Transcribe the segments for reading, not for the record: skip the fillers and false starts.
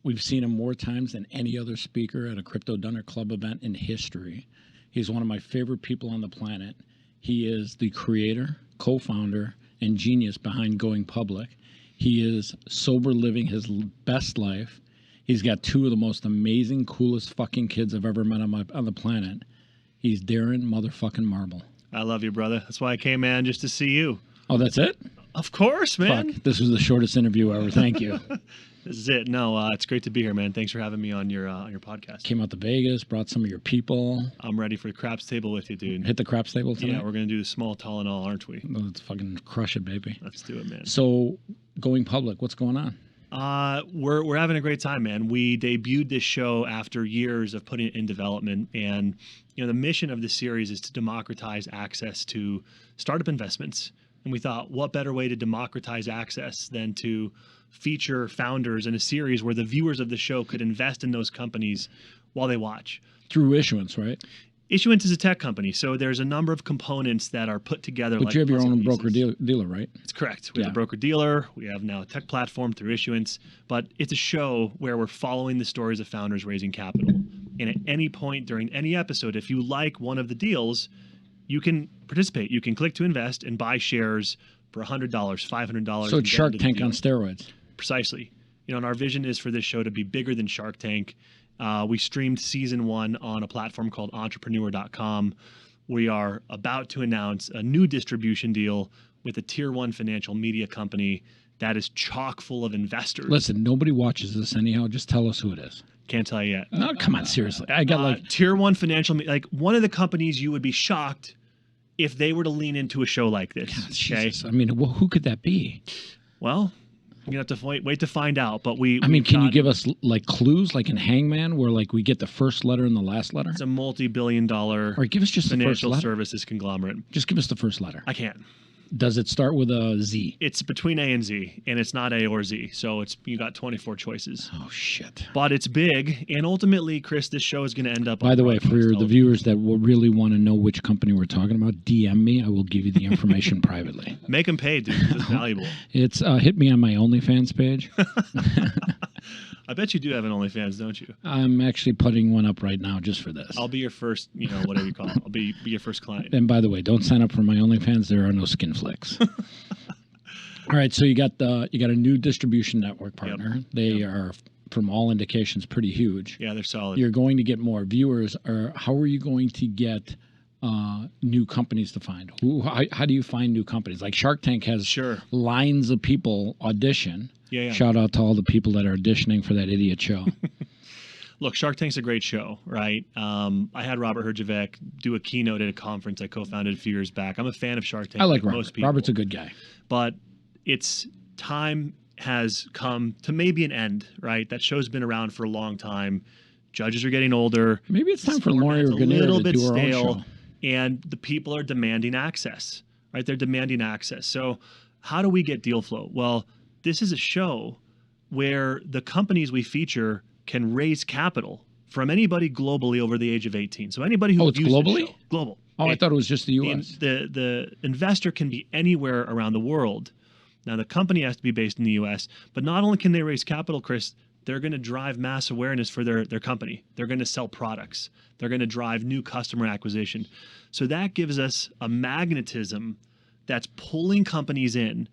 We've seen him more times than any other speaker at a Crypto Dunner Club event in history. He's one of my favorite people on the planet. He is the creator, co-founder, and genius behind Going Public. He is sober living his best life. He's got two of the most amazing, coolest fucking kids I've ever met on the planet. He's Darren motherfucking Marble. I love you, brother. That's why I came, man, just to see you. Oh, that's it? Of course, man. Fuck, this was the shortest interview ever. Thank you. This is it. No, it's great to be here, man. Thanks for having me on your podcast. Came out to Vegas, brought some of your people. I'm ready for the craps table with you, dude. Hit the craps table tonight? Yeah, we're going to do the small, tall, and all, aren't we? Let's fucking crush it, baby. Let's do it, man. So, Going Public, what's going on? We're having a great time, man. We debuted this show after years of putting it in development, and the mission of this series is to democratize access to startup investments. And we thought, what better way to democratize access than to feature founders in a series where the viewers of the show could invest in those companies while they watch. Through Issuance, right? Issuance is a tech company, so there's a number of components that are put together. But you have your own broker-dealer, right? It's correct. We have a broker-dealer. We have now a tech platform through Issuance. But it's a show where we're following the stories of founders raising capital. And at any point during any episode, if you like one of the deals, you can participate. You can click to invest and buy shares for $100, $500. So it's Shark Tank on steroids. Precisely. And our vision is for this show to be bigger than Shark Tank. We streamed season 1 on a platform called entrepreneur.com. We are about to announce a new distribution deal with a tier 1 financial media company that is chock full of investors. Listen, nobody watches this anyhow. Just tell us who it is. Can't tell you yet. No, come on, seriously. I got tier 1 financial, like one of the companies you would be shocked if they were to lean into a show like this. God, Jesus. I mean, who could that be? Well, you're going to have to wait to find out. But can you give us like clues, like in Hangman, where like we get the first letter and the last letter? It's a multi-billion-dollar give us just financial the first services conglomerate. Just give us the first letter. I can't. Does it start with a Z? It's between A and Z, and it's not A or Z. So you got 24 choices. Oh, shit. But it's big, and ultimately, Chris, this show is going to end up... By the way, for the viewers that will really want to know which company we're talking about, DM me. I will give you the information privately. Make them pay, dude. It's valuable. It's hit me on my OnlyFans page. I bet you do have an OnlyFans, don't you? I'm actually putting one up right now just for this. I'll be your first, whatever you call it. I'll be your first client. And by the way, don't sign up for my OnlyFans. There are no skin flicks. All right, so you got a new distribution network partner. Yep. They are, from all indications, pretty huge. Yeah, they're solid. You're going to get more viewers. How are you going to get new companies to find? How do you find new companies? Like Shark Tank has lines of people audition. Yeah. Shout out to all the people that are auditioning for that idiot show. Look, Shark Tank's a great show, right? I had Robert Herjavec do a keynote at a conference I co-founded a few years back. I'm a fan of Shark Tank. I like Robert. Most people. Robert's a good guy. But its time has come to maybe an end, right? That show's been around for a long time. Judges are getting older. Maybe it's time for Lori Organier to do her own show. And the people are demanding access, right? They're demanding access. So how do we get deal flow? Well, this is a show where the companies we feature can raise capital from anybody globally over the age of 18. So anybody who views globally? the show, global. Oh, I thought it was just the U.S. The investor can be anywhere around the world. Now, the company has to be based in the U.S., but not only can they raise capital, Chris, they're going to drive mass awareness for their company. They're going to sell products. They're going to drive new customer acquisition. So that gives us a magnetism that's pulling companies in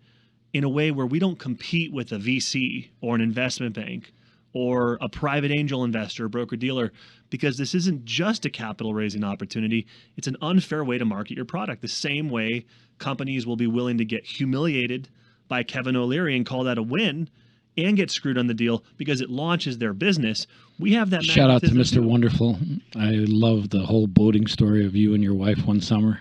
a way where we don't compete with a VC or an investment bank or a private angel investor, broker-dealer, because this isn't just a capital raising opportunity. It's an unfair way to market your product. The same way companies will be willing to get humiliated by Kevin O'Leary and call that a win and get screwed on the deal because it launches their business. We have that. Shout out to Mr. Wonderful. I love the whole boating story of you and your wife one summer.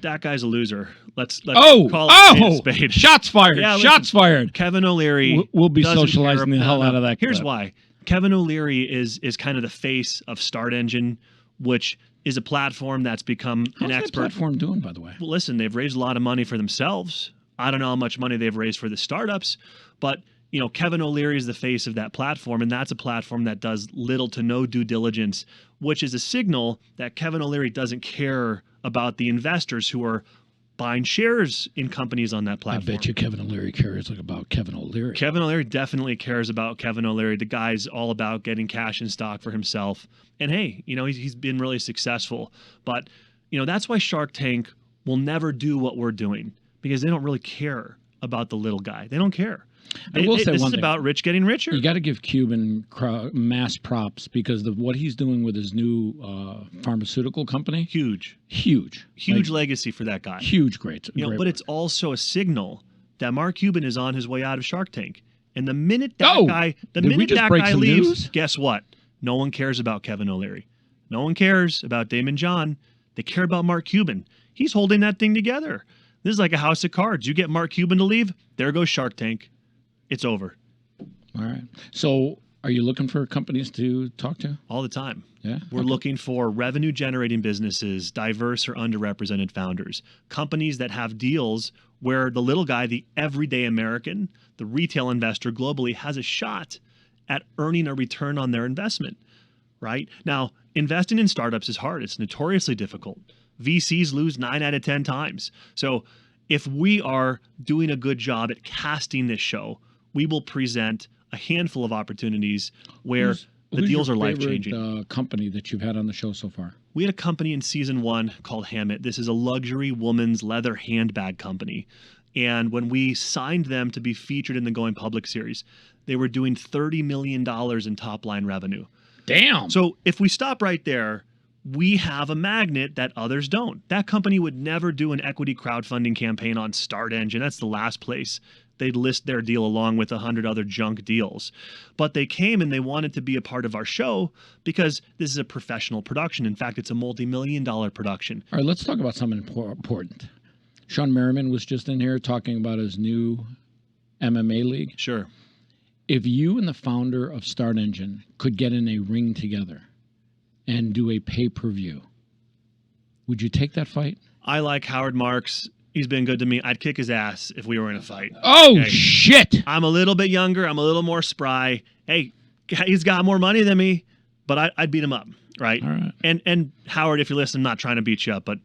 That guy's a loser. Let's call it a spade. Shots fired. Yeah, shots fired. Kevin O'Leary. We'll be socializing the hell out of that. Here's why. Kevin O'Leary is kind of the face of Start Engine, which is a platform that's become an expert. How's that platform doing, by the way? Well, listen, they've raised a lot of money for themselves. I don't know how much money they've raised for the startups, but Kevin O'Leary is the face of that platform, and that's a platform that does little to no due diligence, which is a signal that Kevin O'Leary doesn't care about the investors who are buying shares in companies on that I platform. bet you Kevin O'Leary cares about Kevin O'Leary. Kevin O'Leary definitely cares about Kevin O'Leary. The guy's all about getting cash in stock for himself. And hey, he's been really successful. But, that's why Shark Tank will never do what we're doing, because they don't really care about the little guy. They don't care. I will say this one is thing. about rich getting richer. You got to give Cuban mass props, because what he's doing with his new pharmaceutical company, Huge like, legacy for that guy. Huge, great. But it's also a signal that Mark Cuban is on his way out of Shark Tank. And the minute that guy leaves, news? Guess what? No one cares about Kevin O'Leary. No one cares about Damon John. They care about Mark Cuban. He's holding that thing together. This is like a house of cards. You get Mark Cuban to leave, there goes Shark Tank. It's over. All right. So are you looking for companies to talk to? All the time. Yeah. We're looking for revenue-generating businesses, diverse or underrepresented founders, companies that have deals where the little guy, the everyday American, the retail investor globally, has a shot at earning a return on their investment, right? Now, investing in startups is hard. It's notoriously difficult. VCs lose 9 out of 10 times. So if we are doing a good job at casting this show, we will present a handful of opportunities where the deals are life-changing. Who's your favorite company that you've had on the show so far? We had a company in season 1 called Hammett. This is a luxury woman's leather handbag company. And when we signed them to be featured in the Going Public series, they were doing $30 million in top-line revenue. Damn. So if we stop right there, we have a magnet that others don't. That company would never do an equity crowdfunding campaign on Start Engine. That's the last place they'd list their deal along with 100 other junk deals. But they came and they wanted to be a part of our show because this is a professional production. In fact, it's a multi-million-dollar production. All right, let's talk about something important. Sean Merriman was just in here talking about his new MMA league. Sure. If you and the founder of Start Engine could get in a ring together and do a pay-per-view, would you take that fight? I like Howard Marks. He's been good to me. I'd kick his ass if we were in a fight. Oh, shit. I'm a little bit younger. I'm a little more spry. Hey, he's got more money than me, but I'd beat him up, right? All right. And Howard, if you're listening, I'm not trying to beat you up, but,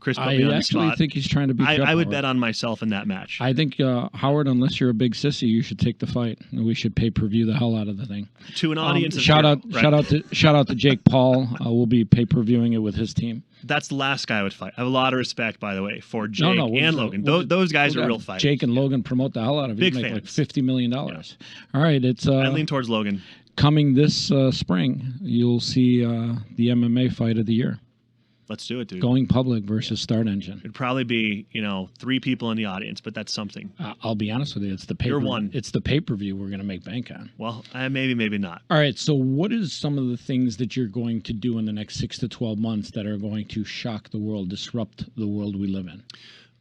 Chris put me on the spot. I actually think he's trying to beat you up. I would Howard. bet on myself in that match. I think, Howard, unless you're a big sissy, you should take the fight. We should pay-per-view the hell out of the thing. To an audience of shout zero, out, right? shout out to Jake Paul. We'll be pay-per-viewing it with his team. That's the last guy I would fight. I have a lot of respect, by the way, for Jake and Logan. Those guys are real fighters. Jake and Logan promote the hell out of it. Big Make fans. like $50 million. Yeah. All right, it's I lean towards Logan. Coming this spring. You'll see the MMA fight of the year. Let's do it, dude. Going Public versus Start Engine. It'd probably be 3 people in the audience, but that's something. I'll be honest with you. It's the pay. You're one. It's the pay-per-view we're going to make bank on. Well, maybe not. All right. So, what is some of the things that you're going to do in the next 6 to 12 months that are going to shock the world, disrupt the world we live in?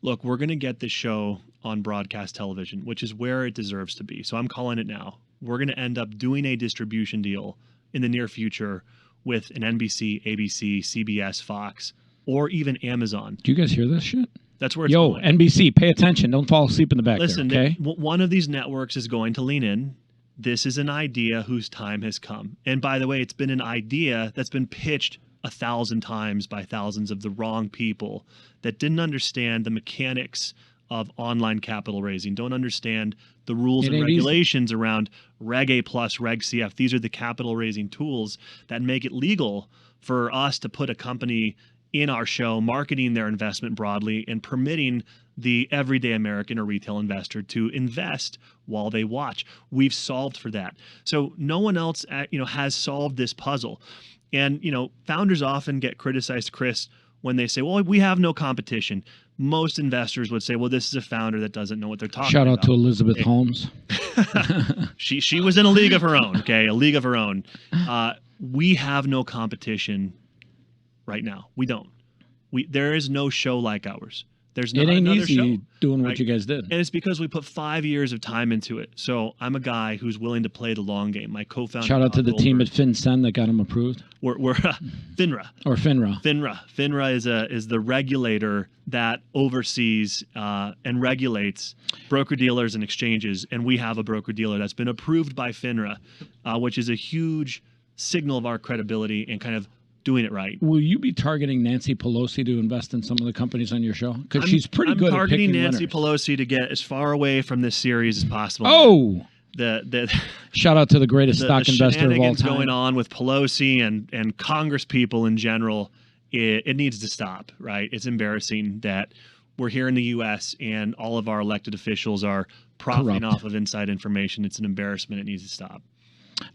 Look, we're going to get this show on broadcast television, which is where it deserves to be. So I'm calling it now. We're going to end up doing a distribution deal in the near future with an NBC, ABC, CBS, Fox, or even Amazon. Do you guys hear this shit? That's where it's going. NBC, pay attention. Don't fall asleep in the back Listen, there, okay? One of these networks is going to lean in. This is an idea whose time has come. And by the way, it's been an idea that's been pitched 1,000 times by thousands of the wrong people that didn't understand the mechanics of online capital raising, don't understand the rules and regulations around Reg A plus, Reg CF. These are the capital raising tools that make it legal for us to put a company in our show, marketing their investment broadly and permitting the everyday American or retail investor to invest while they watch. We've solved for that. So no one else, has solved this puzzle. And, founders often get criticized, Chris, when they say, well, we have no competition. Most investors would say, well, this is a founder that doesn't know what they're talking about. Shout out to Elizabeth Holmes. She was in a league of her own, okay? A league of her own. We have no competition right now. We don't. There is no show like ours. There's not another easy show, doing what you guys did. And it's because we put 5 years of time into it. So I'm a guy who's willing to play the long game. My co-founder. Shout out to the team at FinCEN that got him approved. We're FINRA. Or FINRA. FINRA is the regulator that oversees and regulates broker-dealers and exchanges. And we have a broker-dealer that's been approved by FINRA, which is a huge signal of our credibility and kind of doing it right. Will you be targeting Nancy Pelosi to invest in some of the companies on your show? Because she's pretty I'm good at targeting picking Nancy winners. Pelosi to get as far away from this series as possible. Oh! The Shout out to the greatest stock the investor of all shenanigans time. going on with Pelosi and Congress people in general, it needs to stop, right? It's embarrassing that we're here in the U.S. and all of our elected officials are profiting Corrupt. off of inside information. It's an embarrassment. It needs to stop.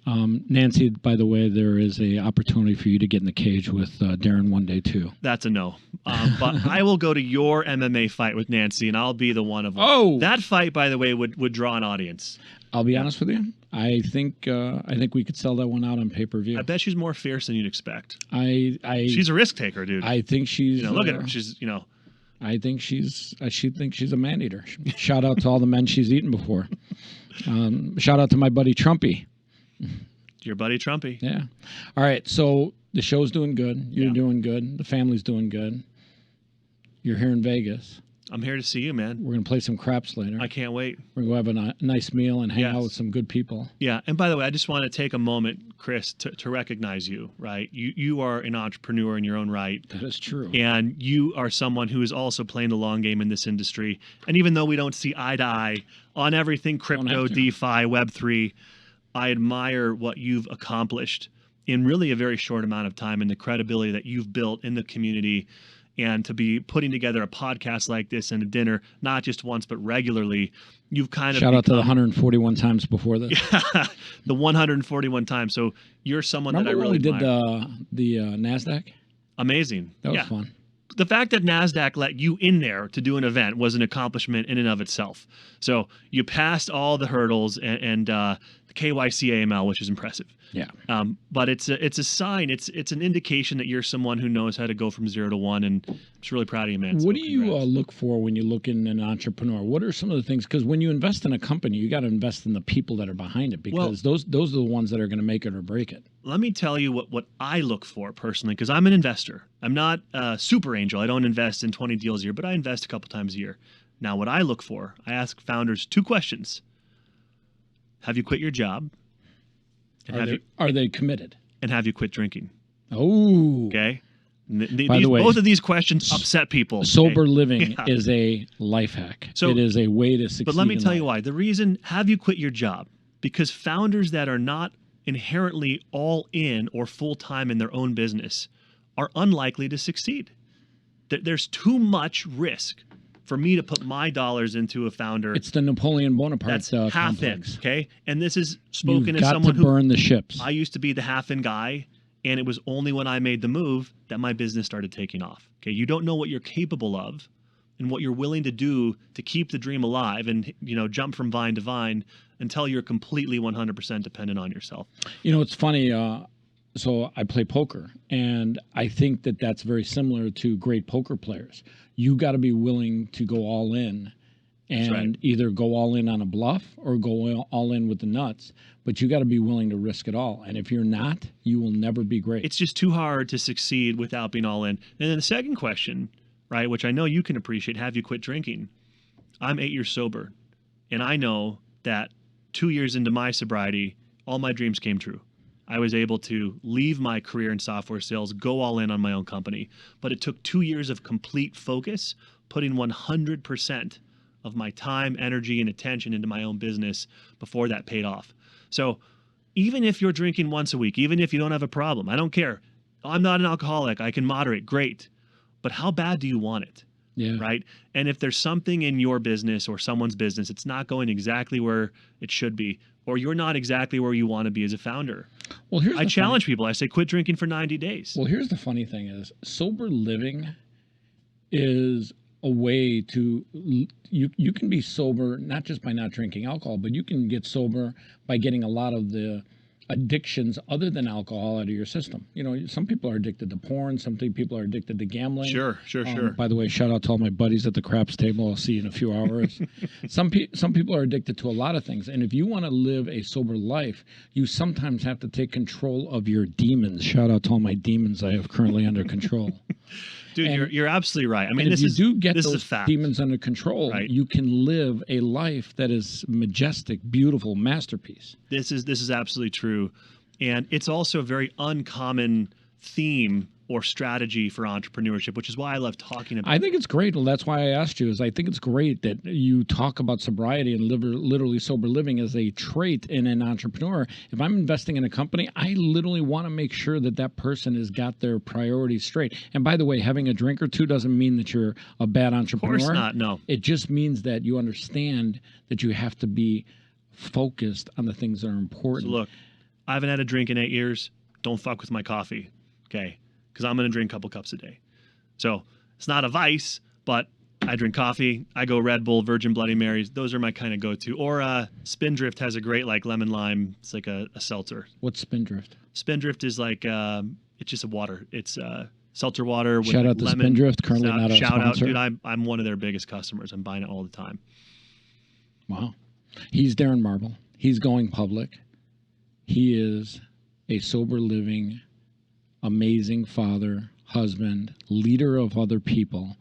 Nancy, by the way, there is a opportunity for you to get in the cage with Darren one day too. That's a no. But I will go to your MMA fight with Nancy, and I'll be the one of them. Oh! That fight, by the way, would draw an audience. I'll be honest with you. I think we could sell that one out on pay-per-view. I bet she's more fierce than you'd expect. She's a risk taker, dude. I think she's. Look at her. She's I think she's a man eater. Shout out to all the men she's eaten before. Shout out to my buddy Trumpy. Your buddy Trumpy. Yeah. All right. So the show's doing good. You're doing good. The family's doing good. You're here in Vegas. I'm here to see you, man. We're going to play some craps later. I can't wait. We're going to have a nice meal and hang out with some good people. Yeah. And by the way, I just want to take a moment, Chris, to recognize you, right? You are an entrepreneur in your own right. That is true. And you are someone who is also playing the long game in this industry. And even though we don't see eye to eye on everything crypto, DeFi, Web3, I admire what you've accomplished in really a very short amount of time and the credibility that you've built in the community. And to be putting together a podcast like this and a dinner, not just once, but regularly, you've kind of shout out to the 141 times before this. The 141 times. So you're someone Remember that I really did admire. the NASDAQ? Amazing. That was fun. The fact that NASDAQ let you in there to do an event was an accomplishment in and of itself. So you passed all the hurdles and the KYC AML, which is impressive. Yeah. But it's a sign. It's an indication that you're someone who knows how to go from 0 to 1, and I'm just really proud of you, man. What do you look for when you look in an entrepreneur? What are some of the things? Because when you invest in a company, you got to invest in the people that are behind it, because those are the ones that are going to make it or break it. Let me tell you what I look for personally, because I'm an investor. I'm not a super angel. I don't invest in 20 deals a year, but I invest a couple times a year. Now, what I look for, I ask founders 2 questions. Have you quit your job? And are they committed? And have you quit drinking? Oh. Okay. By the way, both of these questions upset people. Sober living is a life hack. So it is a way to succeed. But let me tell you why. The reason, have you quit your job? Because founders that are not inherently all in or full time in their own business are unlikely to succeed. There's too much risk for me to put my dollars into a founder. It's the Napoleon Bonaparte that's half complex. in, okay? And this is spoken You've as got someone to burn the ships. I used to be the half in guy, and it was only when I made the move that my business started taking off. Okay, you don't know what you're capable of and what you're willing to do to keep the dream alive and jump from vine to vine until you're completely 100% dependent on yourself. It's funny. So I play poker, and I think that that's very similar to great poker players. You got to be willing to go all in and either go all in on a bluff or go all in with the nuts, but you got to be willing to risk it all. And if you're not, you will never be great. It's just too hard to succeed without being all in. And then the second question, right, which I know you can appreciate, have you quit drinking? I'm 8 years sober, and I know that 2 years into my sobriety, all my dreams came true. I was able to leave my career in software sales, go all in on my own company. But it took 2 years of complete focus, putting 100% of my time, energy, and attention into my own business before that paid off. So even if you're drinking once a week, even if you don't have a problem, I don't care. I'm not an alcoholic. I can moderate. Great. But how bad do you want it? Yeah. Right. And if there's something in your business or someone's business, it's not going exactly where it should be, or you're not exactly where you want to be as a founder. Well, I challenge people. I say, quit drinking for 90 days. Well, here's the funny thing is sober living is a way to, you can be sober, not just by not drinking alcohol, but you can get sober by getting a lot of the addictions other than alcohol out of your system. Some people are addicted to porn. Some people are addicted to gambling. Sure. By the way, shout out to all my buddies at the craps table. I'll see you in a few hours. Some people are addicted to a lot of things. And if you want to live a sober life, you sometimes have to take control of your demons. Shout out to all my demons I have currently under control. Dude, you're absolutely right. I mean, if you do get those fact. demons under control, right? You can live a life that is majestic, beautiful, masterpiece. This is absolutely true. And it's also a very uncommon theme or strategy for entrepreneurship, which is why I love talking about I think it's great. Well, that's why I asked you. Is I think it's great that you talk about sobriety and literally sober living as a trait in an entrepreneur. If I'm investing in a company, I literally want to make sure that that person has got their priorities straight. And by the way, having a drink or two doesn't mean that you're a bad entrepreneur. Of course not, no. It just means that you understand that you have to be focused on the things that are important. So look, I haven't had a drink in 8 years. Don't fuck with my coffee, okay? Because I'm going to drink a couple cups a day. So it's not a vice, but I drink coffee. I go Red Bull, Virgin Bloody Marys. Those are my kind of go-to. Or Spindrift has a great like lemon lime. It's like a seltzer. What's Spindrift? Spindrift is like it's just a water. It's seltzer water with Shout out to lemon. Spindrift, currently not a Shout out, sponsor. dude. I'm one of their biggest customers. I'm buying it all the time. Wow. He's Darren Marble. He's going public. He is a sober living, amazing father, husband, leader of other people,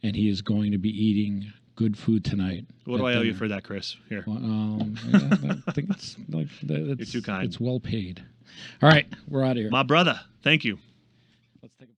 and he is going to be eating good food tonight. What do I owe you for that, Chris? Here. Well, yeah, I think it's like You're too kind. It's well paid. All right, we're out of here. My brother. Thank you. Let's take a